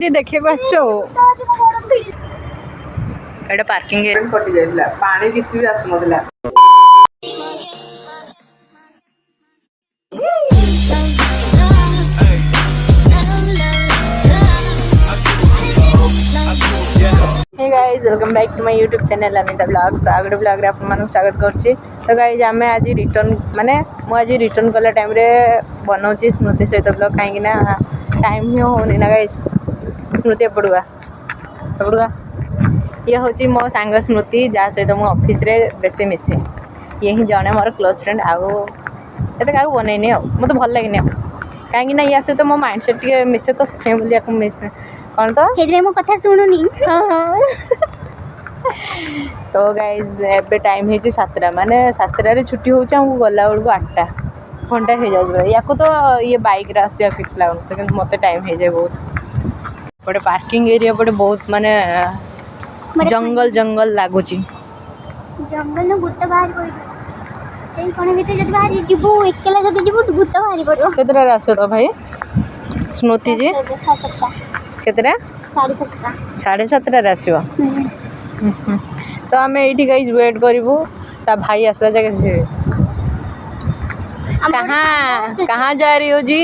देखिए पार्किंग कटि जाइला पानी किछि भी आसुनथिला। Hey guys welcome back to my YouTube channel Anita blogs. तो आगो ब्लॉग आप स्वागत करुच्ची। तो गाइस आम आज रिटर्न माने मुझे रिटर्न कला टाइम रे बनाऊँगी स्मृति सहित ब्लॉग कहीं टाइम ही होनी ना गाइस। स्मृति एपड़ुआ ये हूँ मो सांग स्मृति जहाँ सहित मु ऑफिस रे बेसी मिसे ये ही जड़े मोर क्लोज फ्रेंड आउ एत क्या बनईनी मत भल लगे कहीं या सहित मो माइंड सेट टे मिसे तो से मिसे कौन तो मो कथा शुणुनी। हाँ तो गाइज एबे टाइम है 7टा माने 7टारे छुट्टी होची हमको गला बेलू 8टा घंटा हो जाए या तो ये बाइक रे आस किस लगुन कि मत टाइम हो जाए बहुत पटे पार्किंग एरिया पटे बहुत माने जंगल जंगल लगुच जंगल भूत बाहर कोई कोने भीतर जब बाहर जीवु एकला जब जीवु भूत बाहर पड़ो केतरा आसो तो भाई स्मृति जी केतरा 7:30 आसो। तो आम ये गाइज वेट करूँ ता भाई आसला जगह कहाँ जा रही हो जी।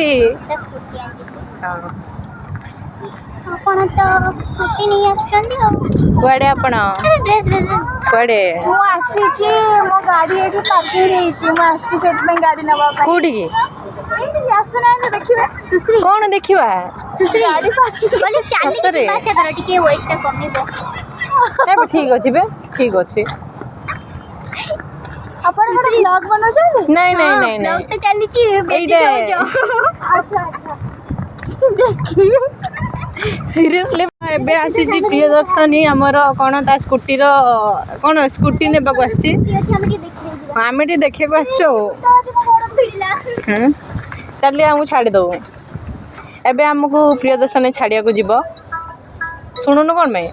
आपण तो स्कूटी नहीं आछंती कुआडे आपण ड्रेस कुआडे मो आसी छी मो गाड़ी एठी पार्किंग रे छी मो आसी सेट में गाड़ी नबा कोठी की आसुना से देखिबे सुश्री कौन देखिबा सुश्री गाड़ी पार्किंग बोले चाली के पास करो टिके वेट टा कमीबो ए ठीक अछि बे ठीक अछि अपन मोर ब्लॉग बनो छै नहीं नहीं नहीं ब्लॉग तो चली छी बेटी हो जाओ अच्छा देखी सीरियसली एबे आसी जी प्रियदर्शनी हमर कोन ता स्कूटी रो कोन स्कूटी ने बक आसी आमे टी देखे को आछो चलिए हमको छाड़ी दो एबे हमको प्रियदर्शनी छाड़िया को जीव शुणुन कौन में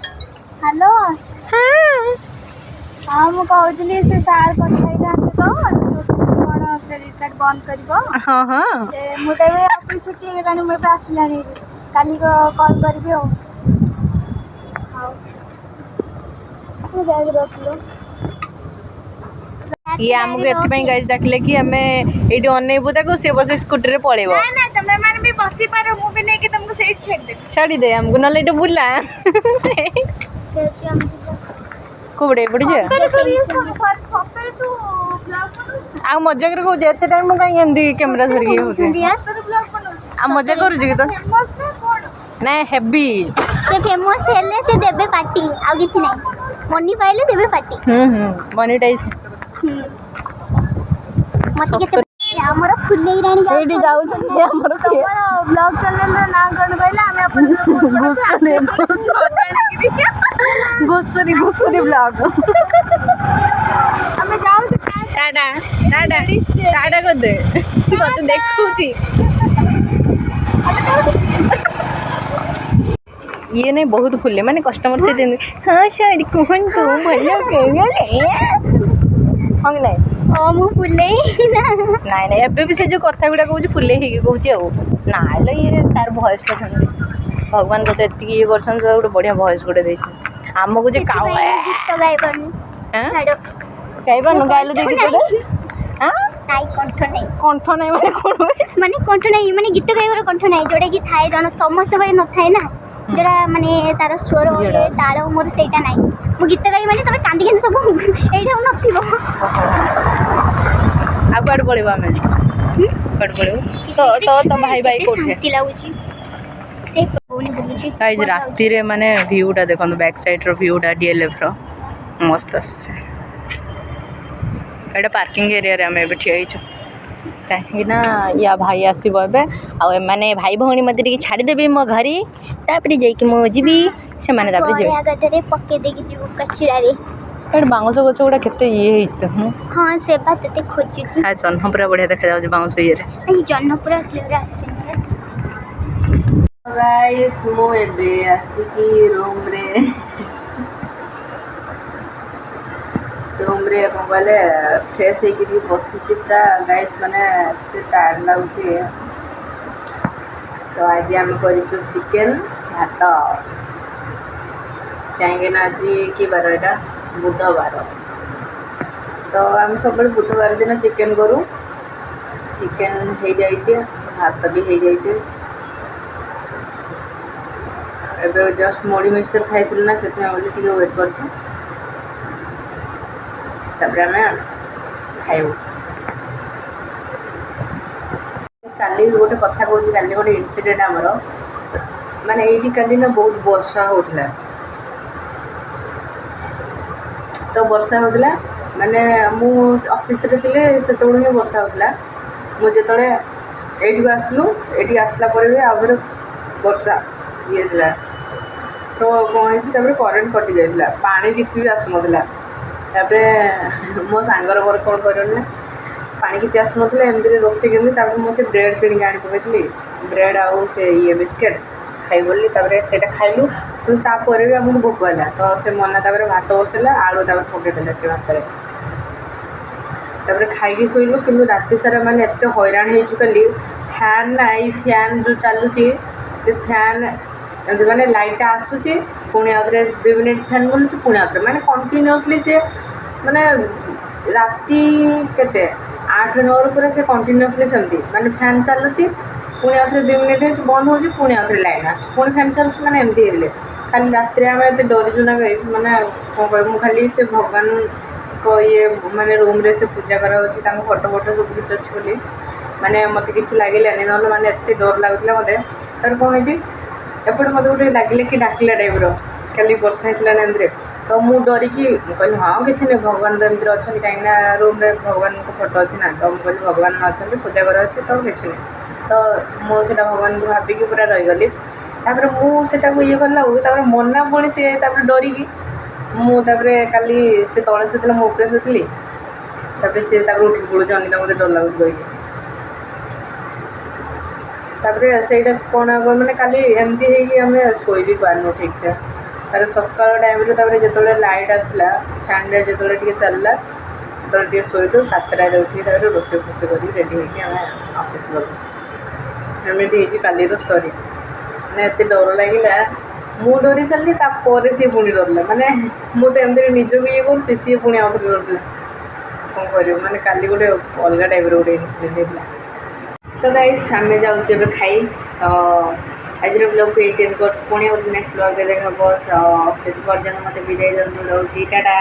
हेलो हाँ हाँ मु कहउतली से सार पठाई जाते कोन क्रेडिट कार्ड बंद करबो हाँ हाँ मु कहबे ऑफिस छुट्टी हेलानी मो पे आसलानी काली को कॉल करबी हो हां मु बैग रख लो ये हमको एथि गाइज डाकिले कि हमें एडी अनेबु ताको से बस स्कूटर रे पळेबो ना ना तमे माने भी बसी पारो मु भी नै के तुमको सेट छाड़ी दे हमको नले एटा बुला से हम कुबड़े पड़ी जा आ मजा कर को जेते टाइम मु काई एंदी कैमरा धर के होते आ मजा करू जी तो नहीं हेवी से फेमस हेले से देबे पार्टी आ किछि नै मनी पाइले देबे पार्टी मोनेटाइज मत के हमर फुल्ले रानी जाउ एडी जाउ छी हमर ब्लॉग चैनल रे नाम कोन कहला हमें अपन गुस्सरी ब्लॉग हमें जाउ टाटा टाटा टाटा कर दे तो देखू छी ये नहीं बहुत फुले माने कस्टमर से दिन हाँ सर कहन तो भलो के हंग नहीं मु फुल्ले नहीं नहीं एबे भी से जो कथा गुडा कहूँ फुले ही कहूँ ना लो ये तार भॉइस टा सुन भगवान को एति ये करछन तो गोटे बढ़िया भॉइस गोटे देछन हमको जे काव गीत गाइबन हां गाइबन गाइलो दे गीत हां नाई कंठ नहीं माने कंठ नहीं माने गीत गाइबर कंठ नहीं जोडा की थाए जण समस्त भाई न थाए ना जरा माने तार स्वर होले ताल मोर सेटा नाही मु गीत गाइ माने तमे कांदी के सब एइठा नथिबो आ गाड पळेबो हमें गाड पळेबो तो भाई कोठे शांति लागुची से बोली बोलुची गाइस राती रे माने व्यूटा देखन बैक साइड रो व्यूटा डीएलएफ रो मस्त आछे एटा पार्किंग एरिया रे हमें बैठी आइछ कहीं ना या भाई आसब ए माने भाई भौणी मत छाड़ी देबे मो घरे तापरे जाइए मो जीवी से माने तापरे जेबे पक्के देकी जीव कचरा रे एट बाउंस गछ गुडा केते ये हेइछ हां से बात ते खोजि छी आ जन्म पूरा बढ़िया देखा जाउ बाउंस ये रे आई जन्म पूरा क्लियर आसी गाइस मो एबे आसी की रूम रे बोले फ्रेश होगी बसी पूरा गाइस माने टायर्ड लगुच तो आज आम कर चिकेन ଭାତ କାହିଁକିନା ଆଜି କି ବାର ଏଇଟା ବୁଧବାର ତ ଆମେ ସବୁବେଳେ ବୁଧବାର ଦିନ ଚିକେନ୍ କରୁ। ଚିକେନ୍ ହେଇଯାଇଛି, ଭାତ ବି ହେଇଯାଇଛି। ଏବେ ଜଷ୍ଟ ମୁଢ଼ି ମିକ୍ସଚର୍ ଖାଇଥିଲୁ ନା, ସେଥିପାଇଁ ବୋଲି ଟିକେ ୱେଟ୍ କରିଛୁ, ତାପରେ ଆମେ ଖାଇବୁ। କାଲି ଗୋଟେ କଥା କହୁଛି, କାଲି ଗୋଟେ ଇନସିଡେଣ୍ଟ ଆମର, ମାନେ ଏଇଠି କାଲି ନା ବହୁତ ବର୍ଷା ହେଉଥିଲା। ତ ବର୍ଷା ହେଉଥିଲା ମାନେ ମୁଁ ଅଫିସରେ ଥିଲି, ସେତେବେଳେ ହିଁ ବର୍ଷା ହେଉଥିଲା। ମୁଁ ଯେତେବେଳେ ଏଇଠିକୁ ଆସିଲୁ, ଏଇଠି ଆସିଲା ପରେ ବି ଆହୁରି ବର୍ଷା ହେଇଥିଲା। ତ କ'ଣ ହେଇଛି, ତାପରେ କରେଣ୍ଟ କଟି ଯାଇଥିଲା, ପାଣି କିଛି ବି ଆସୁନଥିଲା। ତାପରେ ମୋ ସାଙ୍ଗର ମୋର କ'ଣ କରିବୁ ନା, ପାଣି କିଛି ଆସୁନଥିଲା, ଏମିତିରେ ରୋଷେଇ କେମିତି, ତାପରେ ମୁଁ ସେ ବ୍ରେଡ଼୍ କିଣିକି ଆଣି ପକାଇଥିଲି, ବ୍ରେଡ଼୍ ଆଉ ସେ ବିସ୍କେଟ୍ ଖାଇବୁ ବୋଲି। ତାପରେ ସେଇଟା ଖାଇଲୁ, କିନ୍ତୁ ତାପରେ ବି ଆମକୁ ଭୋକ ହେଲା। ତ ସେ ମନା ତାପରେ ଭାତ ବସେଇଲା, ଆଳୁ ତାପରେ ପକାଇଦେଲା ସେ ଭାତରେ। ତାପରେ ଖାଇକି ଶୋଇଲୁ, କିନ୍ତୁ ରାତି ସାରା ମାନେ ଏତେ ହଇରାଣ ହେଇଛୁ କାଲି। ଫ୍ୟାନ୍ ନା, ଏଇ ଫ୍ୟାନ୍ ଯେଉଁ ଚାଲୁଛି, ସେ ଫ୍ୟାନ୍ ଏମିତି ମାନେ ଲାଇଟ୍ଟା ଆସୁଛି, ପୁଣି ଆଉଥରେ 2 ମିନିଟ୍ ଫ୍ୟାନ୍ ବୁଲୁଛି, ପୁଣି ଆଉଥରେ ମାନେ କଣ୍ଟିନ୍ୟୁଅସ୍ଲି ସେ ମାନେ ରାତି କେତେ 8-9 ପରେ ସେ କଣ୍ଟିନ୍ୟୁଅସ୍ଲି ସେମିତି ମାନେ ଫ୍ୟାନ୍ ଚାଲୁଛି, ପୁଣି ଆଉଥରେ 2 ମିନିଟ୍ ହେଇଛି ବନ୍ଦ ହେଉଛି, ପୁଣି ଆଉଥରେ ଲାଇନ୍ ଆସୁଛି, ପୁଣି ଫ୍ୟାନ୍ ଚାଲୁଛି, ମାନେ ଏମିତି ହେଇଥିଲେ। ଖାଲି ରାତିରେ ଆମେ ଏତେ ଡରିଛୁ ନା ଗାଇସ୍, ମାନେ କ'ଣ କହିବୁ। ମୁଁ ଖାଲି ସେ ଭଗବାନଙ୍କ ମାନେ ରୁମ୍ରେ ସେ ପୂଜା କରାହେଉଛି, ତାଙ୍କ ଫଟୋ ସବୁ କିଛି ଅଛି ବୋଲି ମାନେ ମୋତେ କିଛି ଲାଗିଲାନି, ନହେଲେ ମାନେ ଏତେ ଡର ଲାଗୁଥିଲା ମୋତେ। ତାପରେ କ'ଣ ହେଇଛି, ଏପଟେ ମୋତେ ଗୋଟେ ଲାଗିଲା କି ଡାକିଲା ଟାଇପ୍ର, କାଲି ବର୍ଷା ହେଇଥିଲା ନା ଏମିତିରେ। ତ ମୁଁ ଡରିକି ମୁଁ କହିଲି ହଁ କିଛି ନାହିଁ, ଭଗବାନ ତ ଏମିତିରେ ଅଛନ୍ତି, କାହିଁକିନା ରୁମ୍ରେ ଭଗବାନଙ୍କ ଫଟୋ ଅଛି ନା। ତ ମୁଁ କହିଲି ଭଗବାନ ଅଛନ୍ତି, ପୂଜା କରାହେଉଛି, ତ କିଛି ନାହିଁ। ତ ମୁଁ ସେଇଟା ଭଗବାନଙ୍କୁ ଭାବିକି ପୁରା ରହିଗଲି। ତାପରେ ମୁଁ ସେଟାକୁ କଲା ବେଳକୁ ତାପରେ ମନା ପୁଣି ସେ ତାପରେ ଡରିକି ମୁଁ ତାପରେ କାଲି ସେ ତଳେ ଶୋଇଥିଲା, ମୁଁ ଉପରେ ଶୋଇଥିଲି। ତାପରେ ସେ ତାପରେ ଉଠିକି ପଡ଼ୁଛି, ଅନିତା ମୋତେ ଡର ଲାଗୁଛି କହିକି। ତାପରେ ସେଇଟା କ'ଣ ମାନେ କାଲି ଏମିତି ହେଇକି ଆମେ ଶୋଇ ବି ପାରିନୁ ଠିକ୍ସେ। ତାପରେ ସକାଳ ଟାଇମ୍ରେ ତାପରେ ଯେତେବେଳେ ଲାଇଟ୍ ଆସିଲା, ଫ୍ୟାନ୍ରେ ଯେତେବେଳେ ଟିକେ ଚାଲିଲା, ସେତେବେଳେ ଟିକେ ଶୋଇଲୁ। 7ଟାରେ ଉଠିକି ତାପରେ ରୋଷେଇ କରିକି ରେଡ଼ି ହେଇକି ଆମେ ଅଫିସ୍ ଗଲୁ। ଏମିତି ହେଇଛି କାଲିର ଷ୍ଟୋରି। ମାନେ ଏତେ ଡର ଲାଗିଲା, ମୁଁ ଡରି ସାରିଲି, ତାପରେ ସିଏ ପୁଣି ଡରିଲା। ମାନେ ମୁଁ ତ ଏମିତିରେ ନିଜକୁ କରୁଛି, ସିଏ ପୁଣି ଆଉଥରେ ଡରିଲା। କ'ଣ କରିବୁ, ମାନେ କାଲି ଗୋଟେ ଅଲଗା ଟାଇପ୍ର ଗୋଟେ ଇନସିଡେଣ୍ଟ ହେଇଥିଲା। ତ ଗାଇସ୍ ଆମେ ଯାଉଛୁ ଏବେ ଖାଇ। ତ ଆଜିର ବ୍ଲଗ୍କୁ ଏଇଠି ଏଣ୍ଡ୍ କରୁଛୁ, ପୁଣି ଗୋଟେ ନେକ୍ସଟ୍ ବ୍ଲଗ୍ରେ ଦେଖା ହେବ। ସେଠି ପର୍ଯ୍ୟନ୍ତ ମୋତେ ବିଦାୟ ଦିଅନ୍ତୁ, ରହୁଛି, ଟାଟା।